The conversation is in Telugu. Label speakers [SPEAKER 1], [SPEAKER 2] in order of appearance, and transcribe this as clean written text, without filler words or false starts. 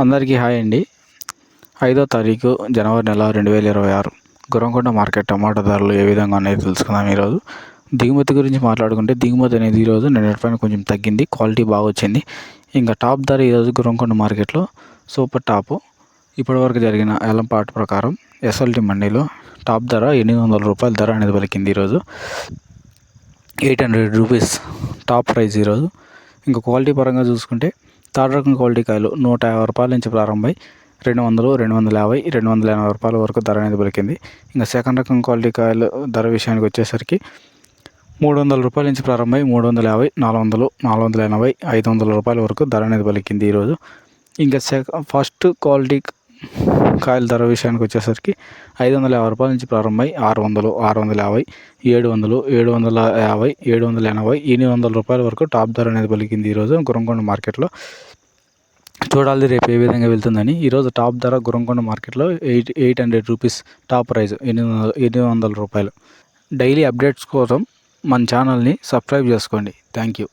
[SPEAKER 1] అందరికీ హాయ్ అండి. 5వ తారీఖు జనవరి నెల 2026 గుర్రంకొండ మార్కెట్ టమాటా ధరలు ఏ విధంగా ఉన్నాయో తెలుసుకుందాం. ఈరోజు దిగుమతి గురించి మాట్లాడుకుంటే దిగుమతి అనేది ఈరోజు నిన్నటిపైన కొంచెం తగ్గింది, క్వాలిటీ బాగా వచ్చింది. ఇంకా టాప్ ధర ఈరోజు గుర్రంకొండ మార్కెట్లో సూపర్ టాప్ ఇప్పటివరకు జరిగిన ఏలంపాటు ప్రకారం ఎస్ఎల్టీ మండీలో టాప్ ధర 800 రూపాయల ధర అనేది పలికింది. ఈరోజు 800 రూపీస్ టాప్ ప్రైస్ ఈరోజు. ఇంకా క్వాలిటీ పరంగా చూసుకుంటే థర్డ్ రకం క్వాలిటీ కాయలు 150 రూపాయల నుంచి ప్రారంభమై 200, 250, 280 రూపాయల వరకు ధర అనేది పలికింది. ఇంకా సెకండ్ రకం క్వాలిటీ కాయలు ధర విషయానికి వచ్చేసరికి 300 రూపాయల నుంచి ప్రారంభమై 350, 400, 480, 500 రూపాయల వరకు ధర అనేది పలికింది ఈరోజు. ఇంకా ఫస్ట్ క్వాలిటీ కాయల ధర విషయానికి వచ్చేసరికి 550 రూపాయల నుంచి ప్రారంభమై 600, 650, 700, 750, 780, 800 రూపాయల వరకు టాప్ ధర అనేది పలికింది ఈరోజు గుర్రంకొండ మార్కెట్లో. చూడాలి రేపు ఏ విధంగా వెళ్తుందని. ఈరోజు టాప్ ధర గుర్రంకొండ మార్కెట్లో 800 రూపీస్ టాప్ ప్రైస్ 800 రూపాయలు. డైలీ అప్డేట్స్ కోసం మన ఛానల్ని సబ్స్క్రైబ్ చేసుకోండి. Thank you.